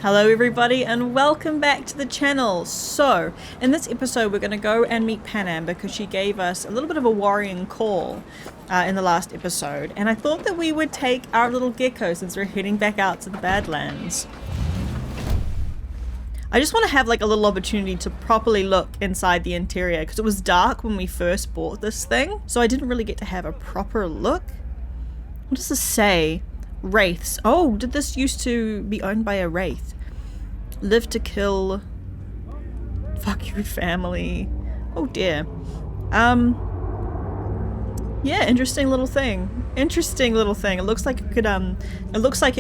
Hello everybody and welcome back to the channel. So, in this episode we're going to go and meet Panam because she gave us a little bit of a worrying call in the last episode. And I thought that we would take our little gecko since we're heading back out to the Badlands. I just want to have like a little opportunity to properly look inside the interior because it was dark when we first bought this thing. So I didn't really get to have a proper look. What does this say? Wraiths. Oh, did this used to be owned by a wraith? Live to kill. Fuck your family. Oh dear. Yeah, interesting little thing. Interesting little thing. It looks like it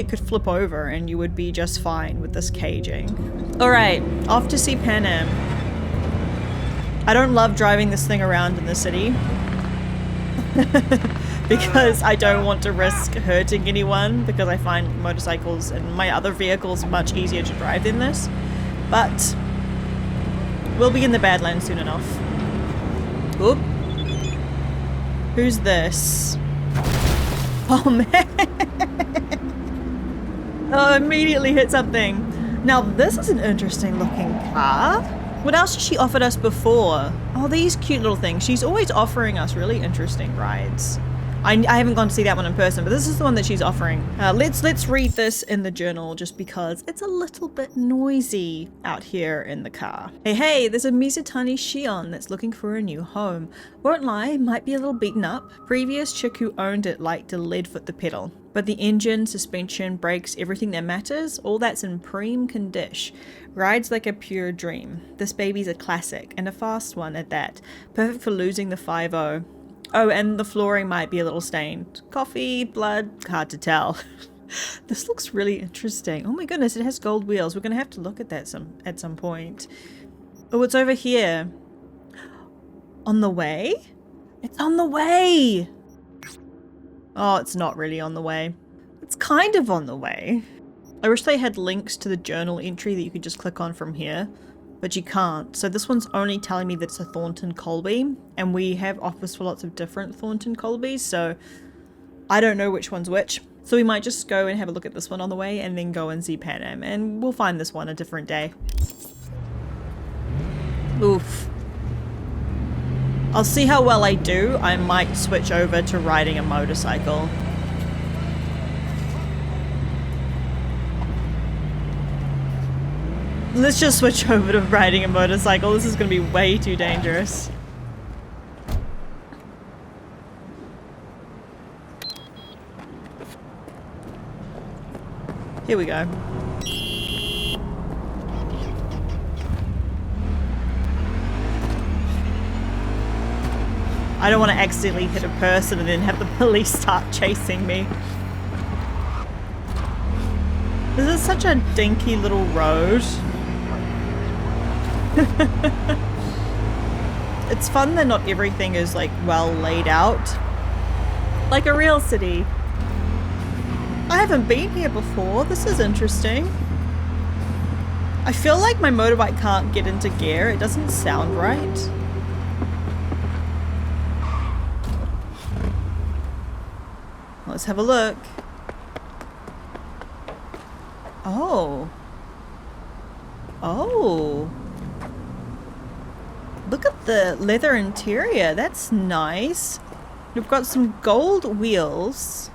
could flip over and you would be just fine with this caging. Alright, off to see Panam. I don't love driving this thing around in the city. Because I don't want to risk hurting anyone, because I find motorcycles and my other vehicles much easier to drive than this. But we'll be in the Badlands soon enough. Oop. Who's this? Oh man! Oh, immediately hit something. Now this is an interesting looking car. What else has she offered us before? Oh, these cute little things. She's always offering us really interesting rides. I haven't gone to see that one in person, but this is the one that she's offering. Let's read this in the journal just because it's a little bit noisy out here in the car. Hey, there's a Mizutani Shion that's looking for a new home. Won't lie, might be a little beaten up. Previous chick who owned it liked to lead foot the pedal. But the engine, suspension, brakes, everything that matters, all that's in prime condition. Rides like a pure dream. This baby's a classic, and a fast one at that. Perfect for losing the 5-0. Oh, and the flooring might be a little stained. Coffee, blood, hard to tell. This looks really interesting. Oh my goodness, it has gold wheels. We're going to have to look at that at some point. Oh, it's over here. On the way? It's on the way! Oh, it's not really on the way. It's kind of on the way. I wish they had links to the journal entry that you could just click on from here. But you can't. So this one's only telling me that it's a Thornton Colby, and we have offers for lots of different Thornton Colbys, so I don't know which one's which. So we might just go and have a look at this one on the way and then go and see Panam, and we'll find this one a different day. Oof. I'll see how well I do. I might switch over to riding a motorcycle. Let's just switch over to riding a motorcycle. This is going to be way too dangerous. Here we go. I don't want to accidentally hit a person and then have the police start chasing me. This is such a dinky little road. It's fun that not everything is like well laid out like a real city. I haven't been here before. This is interesting. I feel like my motorbike can't get into gear. It doesn't sound right. Let's have a look. Oh. Oh. Look at the leather interior. That's nice. We've got some gold wheels.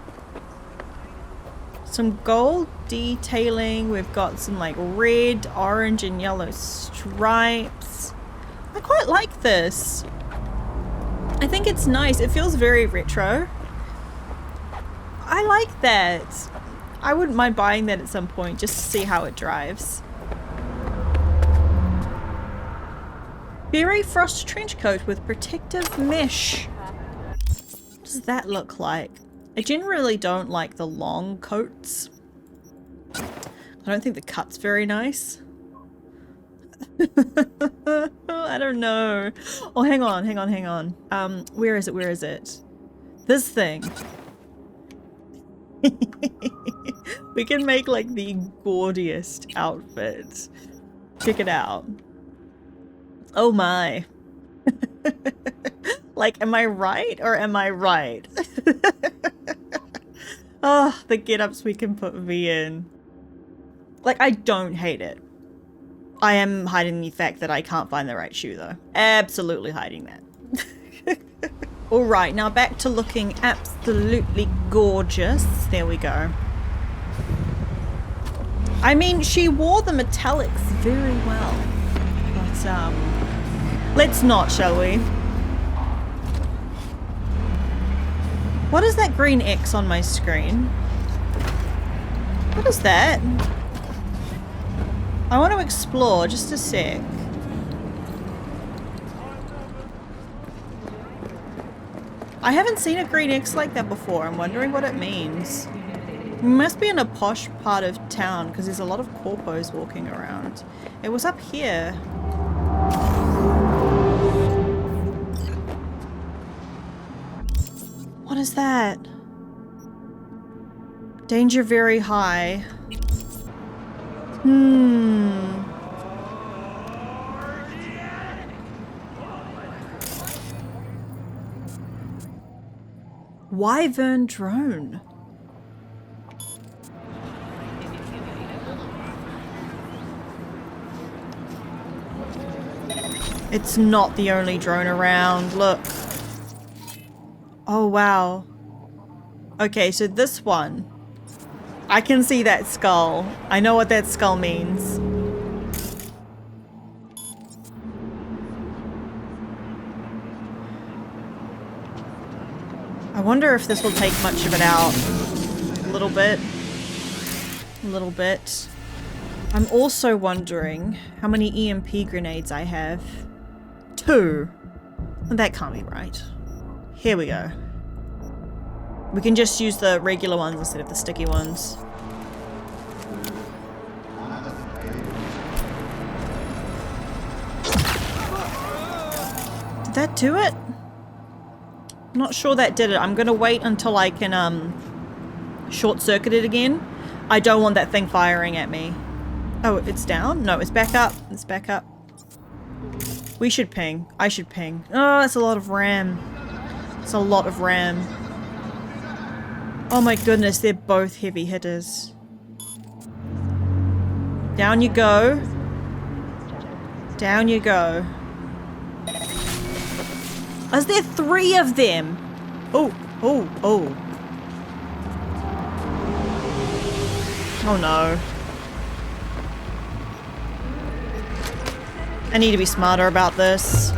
Some gold detailing. We've got some like red, orange, and yellow stripes. I quite like this. I think it's nice. It feels very retro. I like that. I wouldn't mind buying that at some point just to see how it drives. Berry frost trench coat with protective mesh. What does that look like? I generally don't like the long coats. I don't think the cut's very nice. I don't know. Oh, hang on. Where is it? This thing. We can make like the gaudiest outfit. Check it out. Oh my. Like, am I right or am I right? Oh, the get-ups we can put V in. Like, I don't hate it. I am hiding the fact that I can't find the right shoe, though. Absolutely hiding that. Alright, now back to looking absolutely gorgeous. There we go. I mean, she wore the metallics very well. But, let's not, shall we? What is that green X on my screen? What is that? I want to explore, just a sec. I haven't seen a green X like that before. I'm wondering what it means. We must be in a posh part of town because there's a lot of corpos walking around. It was up here. What is that? Danger very high. Wyvern drone. It's not the only drone around. Look. Oh, wow. Okay, so this one. I can see that skull. I know what that skull means. I wonder if this will take much of it out. A little bit. A little bit. I'm also wondering how many EMP grenades I have. 2. That can't be right. Here we go. We can just use the regular ones instead of the sticky ones. Did that do it? I'm not sure that did it. I'm gonna wait until I can short circuit it again. I don't want that thing firing at me. Oh, it's down? No, it's back up. It's back up. We should ping. I should ping. Oh, that's a lot of RAM. It's a lot of RAM. Oh my goodness, they're both heavy hitters. Down you go. Down you go. Is there 3 of them? Oh, oh, oh. Oh no. I need to be smarter about this.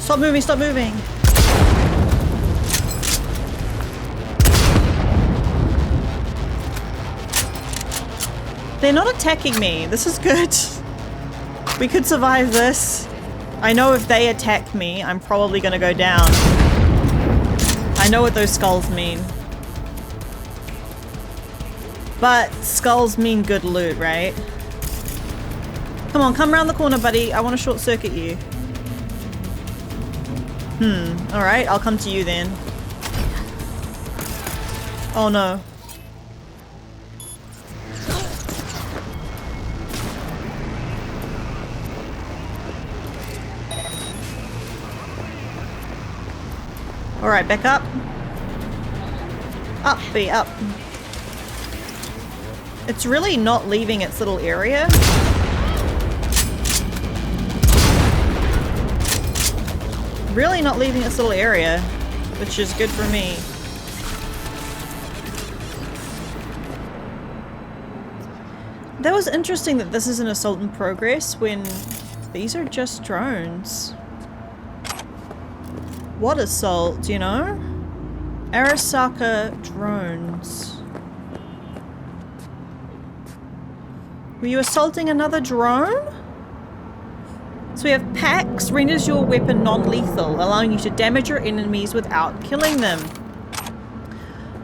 Stop moving, stop moving. They're not attacking me. This is good. We could survive this. I know if they attack me, I'm probably gonna go down. I know what those skulls mean. But skulls mean good loot, right? Come on, come around the corner, buddy. I want to short circuit you. Alright, I'll come to you then. Oh no. Alright, back up. Up, be up. It's really not leaving its little area. Really not leaving its little area, which is good for me. That was interesting that this is an assault in progress when these are just drones. What assault, you know? Arasaka drones. Were you assaulting another drone? So we have packs, renders your weapon non-lethal, allowing you to damage your enemies without killing them.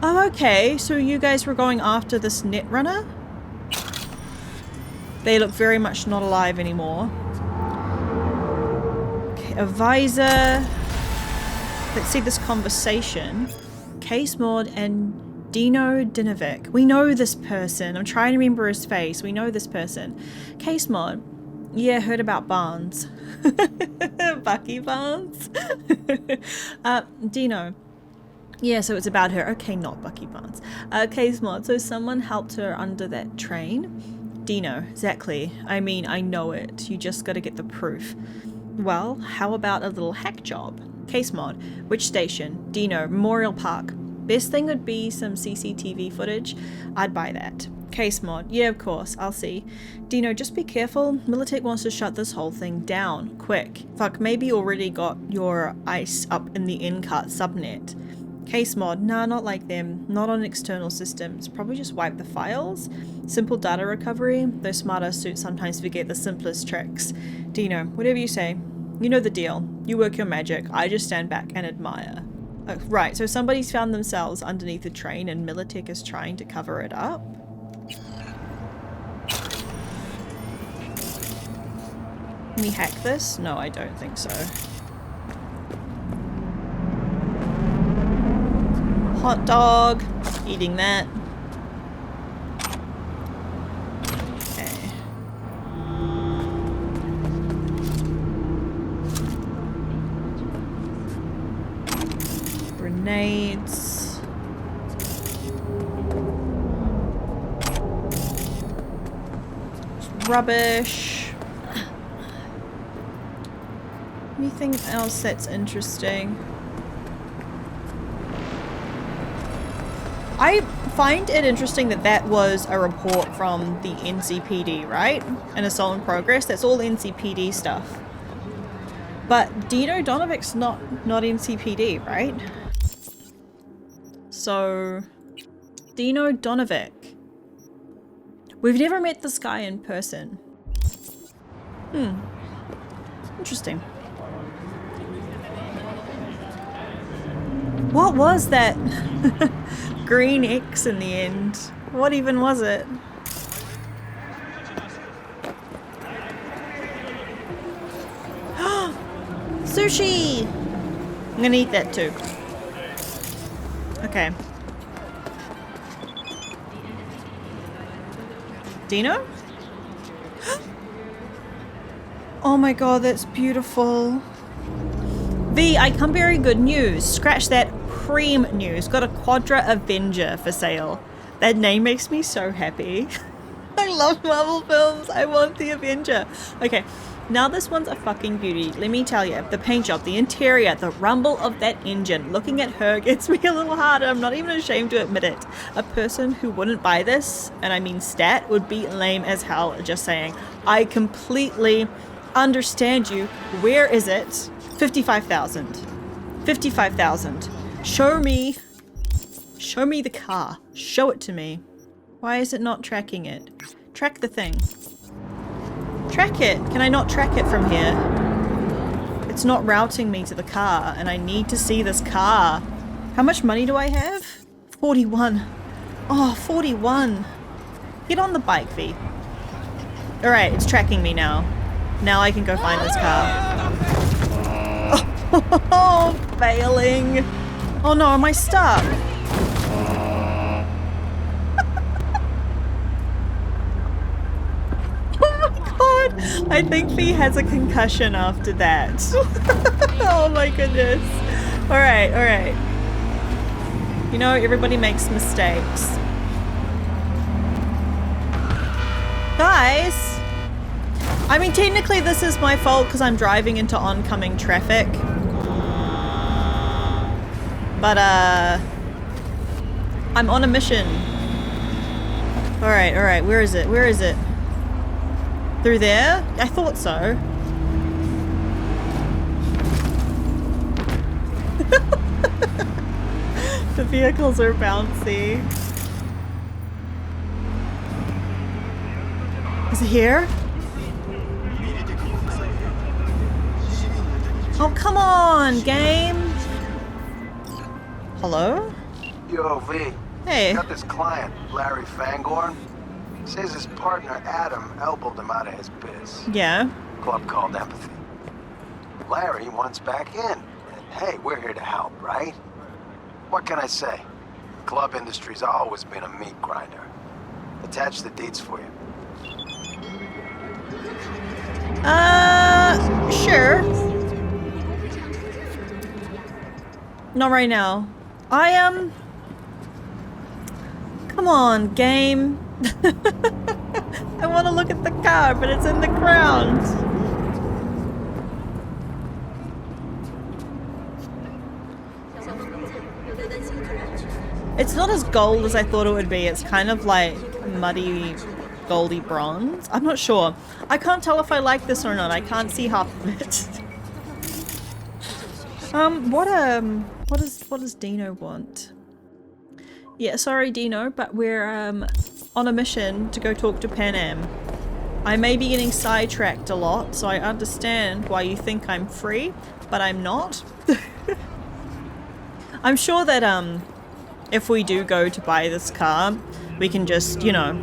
Oh, okay, so you guys were going after this netrunner? They look very much not alive anymore. Okay, a visor. Let's see this conversation. Case Maud and Dino Dinovic. We know this person. I'm trying to remember his face. We know this person. Case Maud. Yeah, heard about Barnes. Bucky Barnes. Dino. Yeah, so it's about her. Okay, not Bucky Barnes. Case Maud. So someone helped her under that train? Dino. Exactly. I mean, I know it. You just gotta get the proof. Well, how about a little hack job? Case Mod. Which station? Dino. Memorial Park. Best thing would be some CCTV footage. I'd buy that. Case Mod. Yeah, of course. I'll see. Dino, just be careful. Militech wants to shut this whole thing down. Quick. Fuck, maybe you already got your ice up in the in-cart subnet. Case Mod. Nah, not like them. Not on external systems. Probably just wipe the files. Simple data recovery. Those smarter suits sometimes forget the simplest tricks. Dino, whatever you say. You know the deal. You work your magic. I just stand back and admire. Oh, right, so somebody's found themselves underneath the train and Militech is trying to cover it up. Can we hack this? No, I don't think so. Hot dog. Eating that. Grenades. Rubbish. Anything else that's interesting? I find it interesting that that was a report from the NCPD, right? An assault in progress. That's all NCPD stuff. But Dino Donovic's not NCPD, right? So, Dino Donovic. We've never met this guy in person. Interesting. What was that green X in the end? What even was it? Sushi! I'm gonna eat that too. Okay. Dino? Oh my god, that's beautiful. V, I come bearing good news. Scratch that cream news. Got a Quadra Avenger for sale. That name makes me so happy. I love Marvel films. I want the Avenger. Okay. Now this one's a fucking beauty. Let me tell you, the paint job, the interior, the rumble of that engine. Looking at her gets me a little hard. I'm not even ashamed to admit it. A person who wouldn't buy this, and I mean stat, would be lame as hell, just saying. I completely understand you. Where is it? 55,000. 55,000. Show me the car. Show it to me. Why is it not tracking it? Track the thing. Track it! Can I not track it from here? It's not routing me to the car, and I need to see this car. How much money do I have? 41. Oh, 41. Get on the bike, V. Alright, it's tracking me now. Now I can go find this car. Oh, failing. Oh no, am I stuck? I think V has a concussion after that. Oh my goodness. Alright, alright. You know, everybody makes mistakes. Guys! I mean, technically this is my fault because I'm driving into oncoming traffic. But, I'm on a mission. Alright, alright, where is it? Where is it? Through there? I thought so. The vehicles are bouncy. Is it here? Oh, come on, game! Hello? Yo, V. Hey. Got this client, Larry Fangorn. Says his partner Adam elbowed him out of his biz. Yeah. Club called Empathy. Larry wants back in. Hey, we're here to help, right? What can I say? Club industry's always been a meat grinder. Attach the deets for you. Sure. Not right now. Come on, game. I want to look at the car, but it's in the ground. It's not as gold as I thought it would be. It's kind of like muddy, goldy bronze. I'm not sure. I can't tell if I like this or not. I can't see half of it. What does Dino want? Yeah, sorry Dino, but we're on a mission to go talk to Panam. I may be getting sidetracked a lot, so I understand why you think I'm free, but I'm not. I'm sure that if we do go to buy this car, we can just, you know,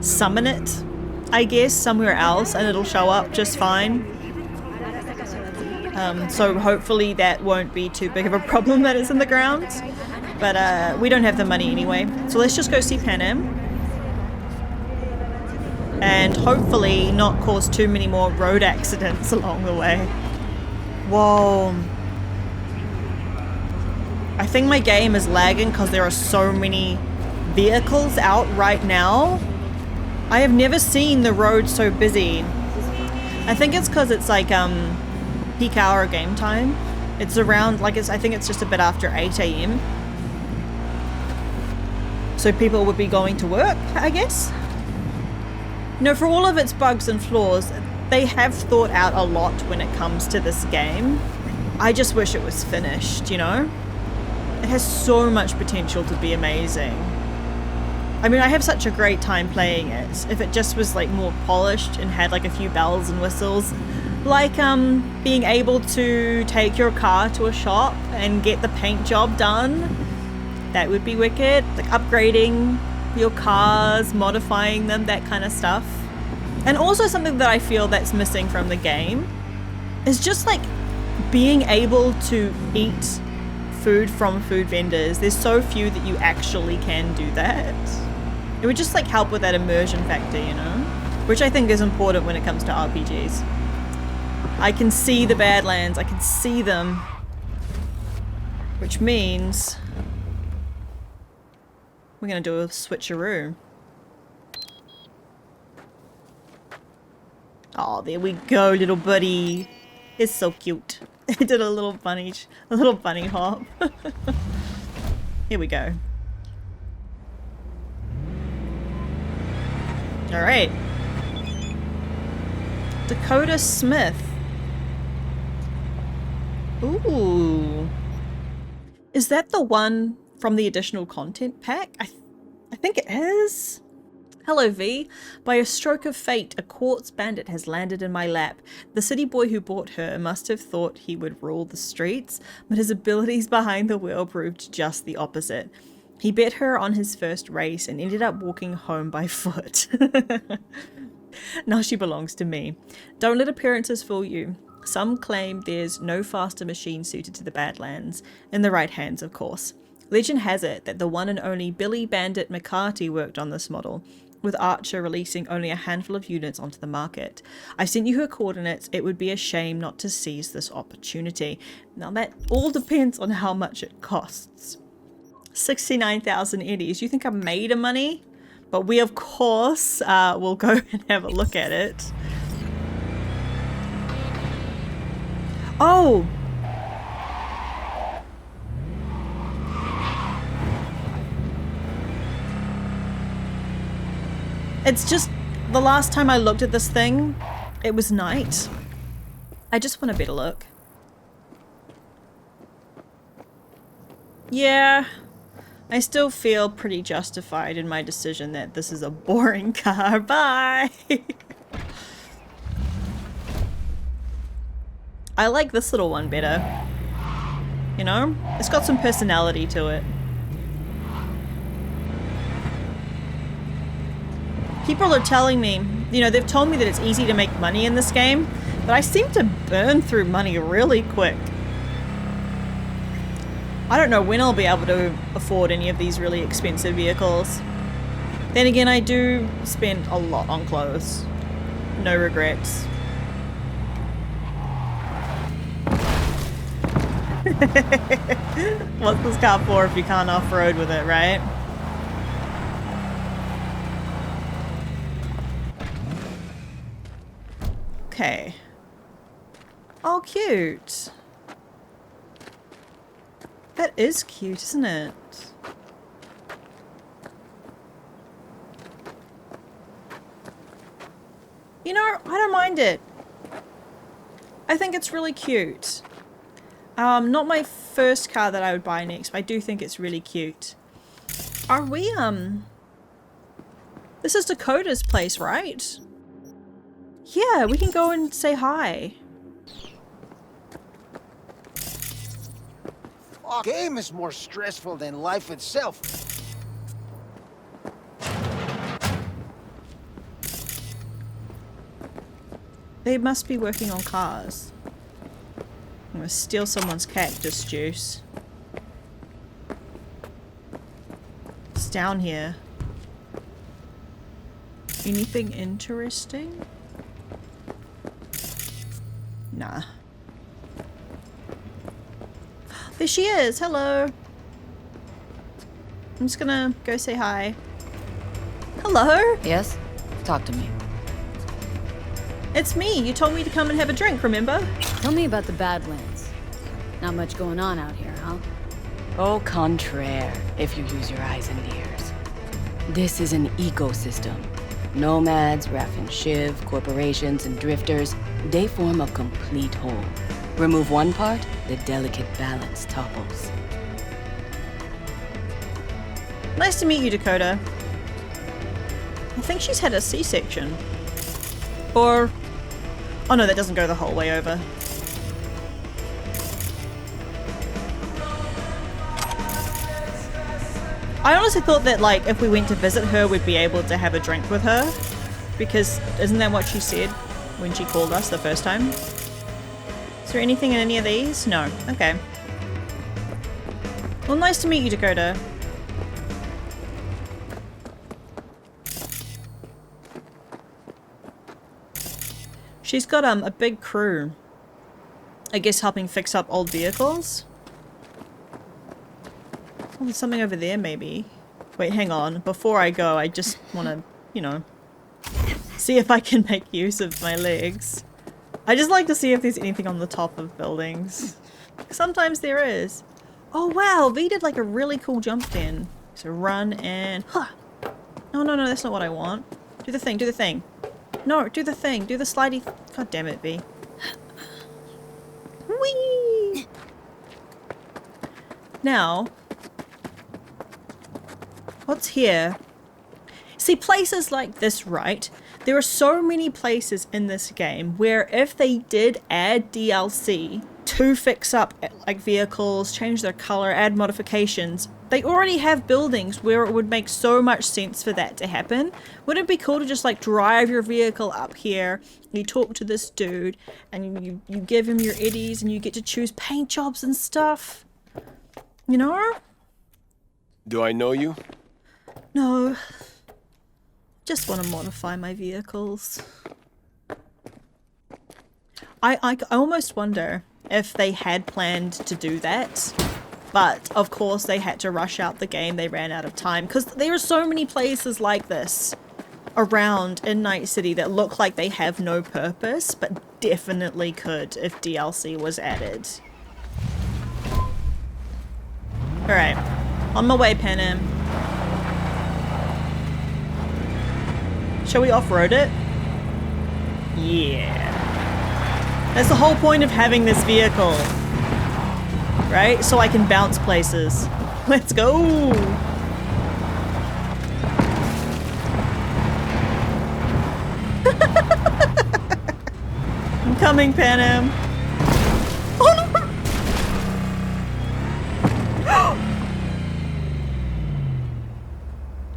summon it, I guess, somewhere else and it'll show up just fine. So hopefully that won't be too big of a problem that it's in the ground. But we don't have the money anyway. So let's just go see Panam. And hopefully not cause too many more road accidents along the way. Whoa. I think my game is lagging because there are so many vehicles out right now. I have never seen the road so busy. I think it's because it's like peak hour game time. It's around, like, I think it's just a bit after 8 AM. So people would be going to work, I guess. You know, for all of its bugs and flaws, they have thought out a lot when it comes to this game. I just wish it was finished, you know? It has so much potential to be amazing. I mean, I have such a great time playing it. If it just was like more polished and had like a few bells and whistles, like being able to take your car to a shop and get the paint job done, that would be wicked. Like upgrading your cars, modifying them, that kind of stuff. And also something that I feel that's missing from the game is just like being able to eat food from food vendors. There's so few that you actually can do that. It would just like help with that immersion factor, you know? Which I think is important when it comes to RPGs. I can see the Badlands, I can see them. Which means we're gonna do a switcheroo. Oh, there we go, little buddy. It's so cute. It did a little bunny hop. Here we go. All right. Dakota Smith. Ooh. Is that the one from the additional content pack? I think it is. Hello V. By a stroke of fate, a Quartz bandit has landed in my lap. The city boy who bought her must have thought he would rule the streets, but his abilities behind the wheel proved just the opposite. He bet her on his first race and ended up walking home by foot. Now she belongs to me. Don't let appearances fool you. Some claim there's no faster machine suited to the Badlands, in the right hands of course. Legend has it that the one and only Billy Bandit McCarty worked on this model, with Archer releasing only a handful of units onto the market. I sent you her coordinates. It would be a shame not to seize this opportunity. Now that all depends on how much it costs. 69,000 eddies. You think I made a money? But we of course will go and have a look at it. Oh! It's just, the last time I looked at this thing, it was night. I just want a better look. Yeah, I still feel pretty justified in my decision that this is a boring car. Bye! I like this little one better. You know? It's got some personality to it. People are telling me, you know, they've told me that it's easy to make money in this game, but I seem to burn through money really quick. I don't know when I'll be able to afford any of these really expensive vehicles. Then again, I do spend a lot on clothes. No regrets. What's this car for if you can't off-road with it, right? Okay. Oh, cute. That is cute, isn't it? You know, I don't mind it. I think it's really cute. Not my first car that I would buy next, but I do think it's really cute. Are we, this is Dakota's place, right? Yeah, we can go and say hi. Game is more stressful than life itself. They must be working on cars. I'm gonna steal someone's cactus juice. It's down here. Anything interesting? Nah. There she is! Hello! I'm just gonna go say hi. Hello? Yes? Talk to me. It's me! You told me to come and have a drink, remember? Tell me about the Badlands. Not much going on out here, huh? Au contraire, if you use your eyes and ears. This is an ecosystem. Nomads, Raff and Shiv, corporations, and drifters, they form a complete whole. Remove one part, the delicate balance topples. Nice to meet you, Dakota. I think she's had a C-section. Or... oh no, that doesn't go the whole way over. I honestly thought that, like, if we went to visit her, we'd be able to have a drink with her. Because isn't that what she said when she called us the first time? Is there anything in any of these? No. Okay. Well, nice to meet you, Dakota. She's got a big crew. I guess helping fix up old vehicles. Oh, there's something over there maybe. Wait, hang on. Before I go, I just want to, you know, see if I can make use of my legs. I just like to see if there's anything on the top of buildings. Sometimes there is. Oh wow, V did like a really cool jump then. So run and... huh. No, no, no, that's not what I want. Do the thing, do the thing. No, do the thing, do the slidey... God damn it, V. Whee! Now... what's here? See, places like this, right? There are so many places in this game where if they did add DLC to fix up like vehicles, change their color, add modifications, they already have buildings where it would make so much sense for that to happen. Wouldn't it be cool to just like drive your vehicle up here, you talk to this dude, and you give him your eddies and you get to choose paint jobs and stuff? You know? Do I know you? No. Just want to modify my vehicles. I almost wonder if they had planned to do that, but of course they had to rush out the game. They ran out of time because there are so many places like this around in Night City that look like they have no purpose, but definitely could if DLC was added. Alright, on my way, Panam. Shall we off-road it? Yeah. That's the whole point of having this vehicle. Right? So I can bounce places. Let's go! I'm coming, Panam. Oh no!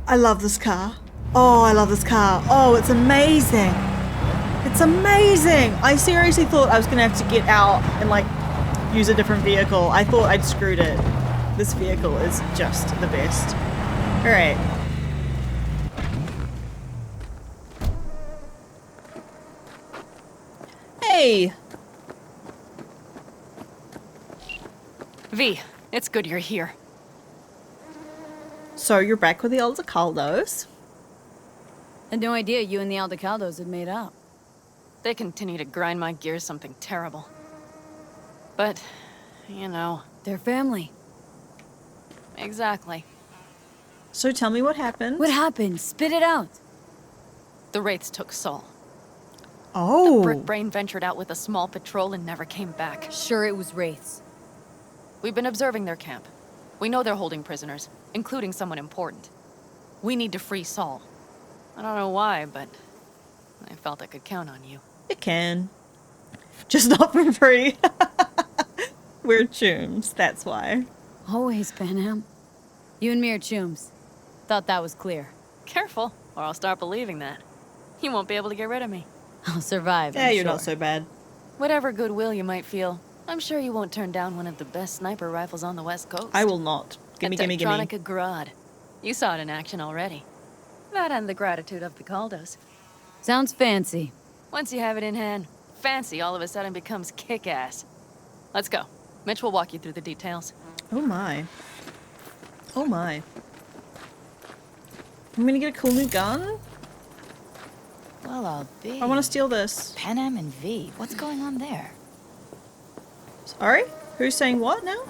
I love this car. Oh, I love this car. Oh, it's amazing. It's amazing. I seriously thought I was going to have to get out and like use a different vehicle. I thought I'd screwed it. This vehicle is just the best. Alright. Hey! V, it's good you're here. So you're back with the Aldecaldos? Had no idea you and the Aldecaldos had made up. They continue to grind my gears something terrible. But, you know... They're family. Exactly. So tell me what happened. What happened? Spit it out. The Wraiths took Saul. Oh. Brickbrain ventured out with a small patrol and never came back. Sure it was Wraiths. We've been observing their camp. We know they're holding prisoners, including someone important. We need to free Saul. I don't know why, but I felt I could count on you. You can. Just not for free. We're chooms, that's why. Always, Panam. You and me are chooms. Thought that was clear. Careful, or I'll start believing that. You won't be able to get rid of me. I'll survive. Yeah, I'm you're sure. not so bad. Whatever goodwill you might feel, I'm sure you won't turn down one of the best sniper rifles on the West Coast. I will not. Gimme, gimme, gimme. Techtronica Grad. You saw it in action already. That and the gratitude of the Caldos. Sounds fancy. Once you have it in hand, fancy all of a sudden becomes kick-ass. Let's go. Mitch will walk you through the details. Oh my. Oh my. I'm gonna get a cool new gun? Well, I'll be. I wanna steal this. Panam and V. What's going on there? Sorry? Who's saying what now?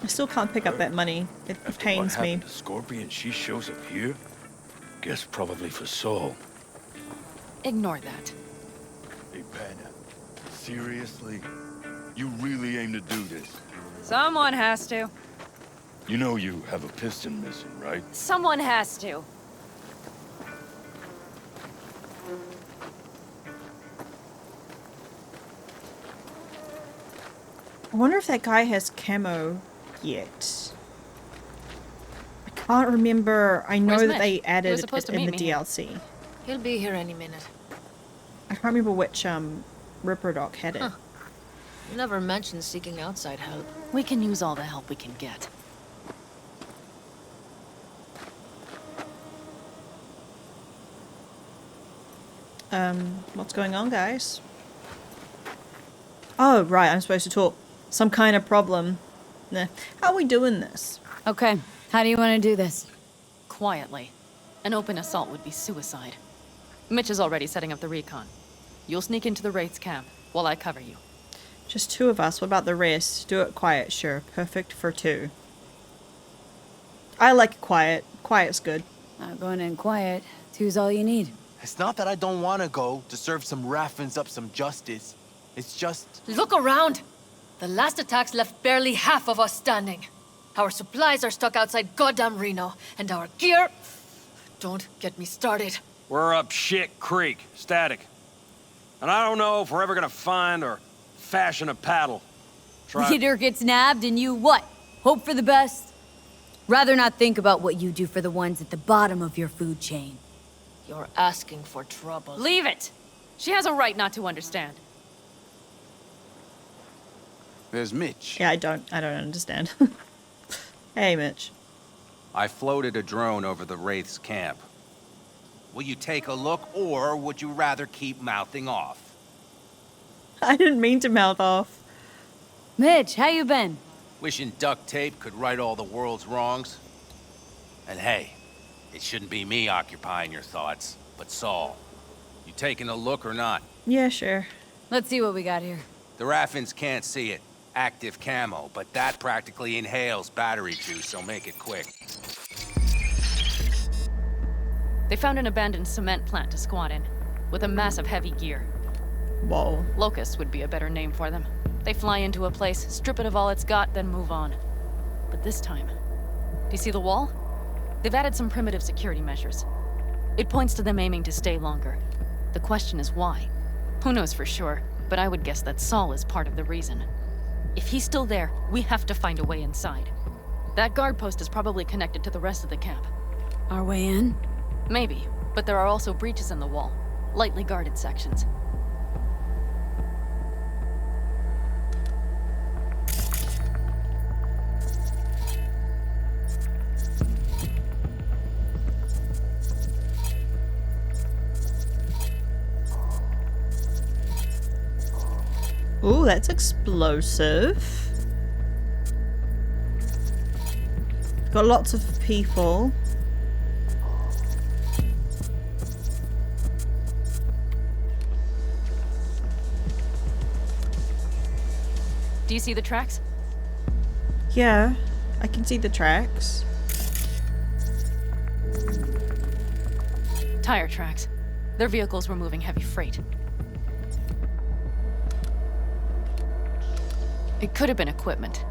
I still can't pick up that money. It After pains what me. happened to Scorpion, she shows up here? Guess probably for Saul. Ignore that. Hey, Panam. Seriously? You really aim to do this? Someone has to. You know you have a piston missing, right? Someone has to. I wonder if that guy has camo yet. I can't remember. I know Where's that Mitch? they He was added supposed it to in the meet me here. DLC. He'll be here any minute. I can't remember which Ripper Doc had it. Huh. Never mentioned seeking outside help. We can use all the help we can get. What's going on, guys? Oh, right, I'm supposed to talk. Some kind of problem. Nah. How are we doing this? Okay, how do you want to do this? Quietly. An open assault would be suicide. Mitch is already setting up the recon. You'll sneak into the Wraiths camp while I cover you. Just two of us. What about the rest? Do it quiet, sure. Perfect for two. I like it quiet. Quiet's good. Not going in quiet. Two's all you need. It's not that I don't want to go to serve some Raffins up some justice. It's just... Look around! The last attacks left barely half of us standing. Our supplies are stuck outside goddamn Reno, and our gear... Don't get me started. We're up shit creek, static. And I don't know if we're ever gonna find or fashion a paddle. Leader gets nabbed and you what? Hope for the best? Rather not think about what you do for the ones at the bottom of your food chain. You're asking for trouble. Leave it! She has a right not to understand. There's Mitch. Yeah, I don't understand. Hey, Mitch. I floated a drone over the Wraith's camp. Will you take a look, or would you rather keep mouthing off? I didn't mean to mouth off. Mitch, how you been? Wishing duct tape could right all the world's wrongs. And hey, it shouldn't be me occupying your thoughts, but Saul. You taking a look or not? Yeah, sure. Let's see what we got here. The Raffins can't see it. Active camo, but that practically inhales battery juice, so make it quick. They found an abandoned cement plant to squat in, with a massive heavy gear. Whoa. Locusts would be a better name for them. They fly into a place, strip it of all it's got, then move on. But this time, do you see the wall? They've added some primitive security measures. It points to them aiming to stay longer. The question is why? Who knows for sure, but I would guess that Saul is part of the reason. If he's still there, we have to find a way inside. That guard post is probably connected to the rest of the camp. Our way in? Maybe, but there are also breaches in the wall. Lightly guarded sections. Ooh, that's explosive. Got lots of people. Do you see the tracks? Yeah, I can see the tracks. Tire tracks. Their vehicles were moving heavy freight. It could have been equipment.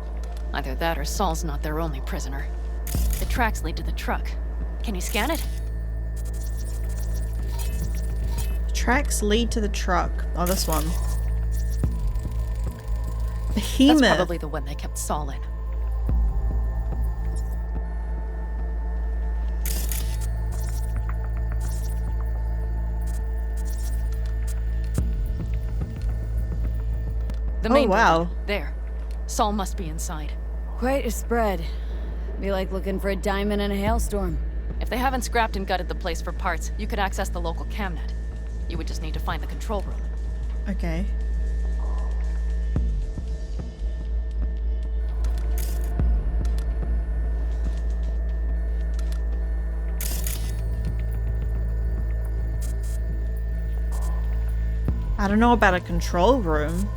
Either that or Saul's not their only prisoner. The tracks lead to the truck. Can you scan it? Tracks lead to the truck. Oh, this one. That's Behemoth. probably the one they kept Saul in. The main wow. building. There. Saul must be inside. Quite a spread. Be like looking for a diamond in a hailstorm. If they haven't scrapped and gutted the place for parts, you could access the local camnet. You would just need to find the control room. Okay. I don't know about a control room.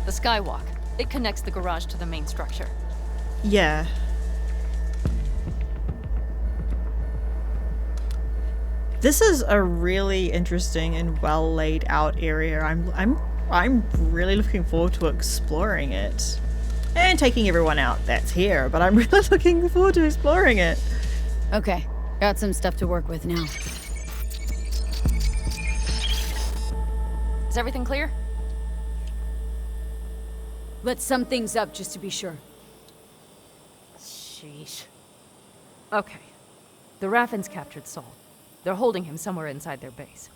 The skywalk. It connects the garage to the main structure. Yeah. This is a really interesting and well laid out area. I'm really looking forward to exploring it. And taking everyone out that's here, but I'm really looking forward to exploring it. Okay, got some stuff to work with now. Is everything clear? Let's sum things up just to be sure. Sheesh. Okay. The Raffens captured Saul. They're holding him somewhere inside their base.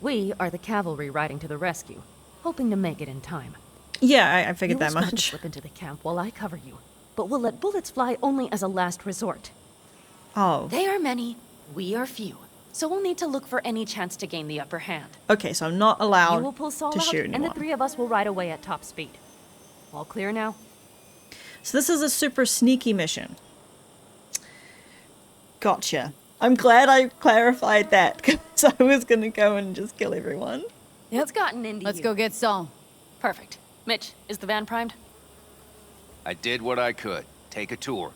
We are the cavalry riding to the rescue, hoping to make it in time. Yeah, I figured that You will much. slip into the camp while I cover you, but we'll let bullets fly only as a last resort. Oh. They are many, we are few, so we'll need to look for any chance to gain the upper hand. Okay, so I'm not You allowed will pull Saul to out, shoot and anyone. the three of us will ride away at top speed. All clear now? So this is a super sneaky mission. Gotcha. I'm glad I clarified that, because I was gonna go and just kill everyone. What's gotten into Let's you? go get Saul. Perfect. Mitch, is the van primed? I did what I could. Take a tour.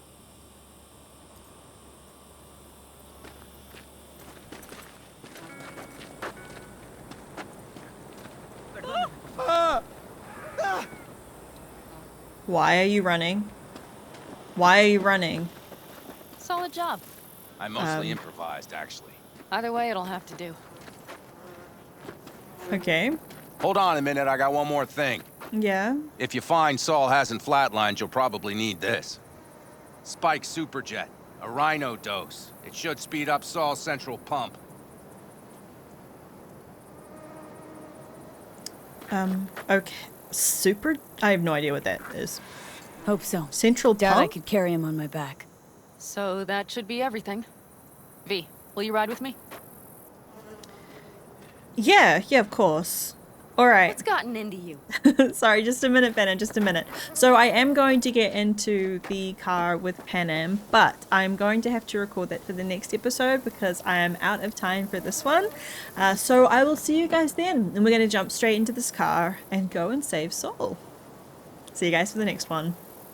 Why are you running? Why are you running? Solid job. I mostly improvised, actually. Either way, it'll have to do. Okay. Hold on a minute, I got one more thing. Yeah. If you find Saul hasn't flatlined, you'll probably need this. Spike Superjet, a rhino dose. It should speed up Saul's central pump. Okay. Super? I have no idea what that is. Hope so. Central Doubt I pump? could carry him on my back. So that should be everything. V, will you ride with me? Yeah, of course. Alright. What's gotten into you? Sorry, just a minute, Panam, just a minute. So I am going to get into the car with Panam, but I'm going to have to record that for the next episode because I am out of time for this one. So I will see you guys then, and we're going to jump straight into this car and go and save Saul. See you guys for the next one.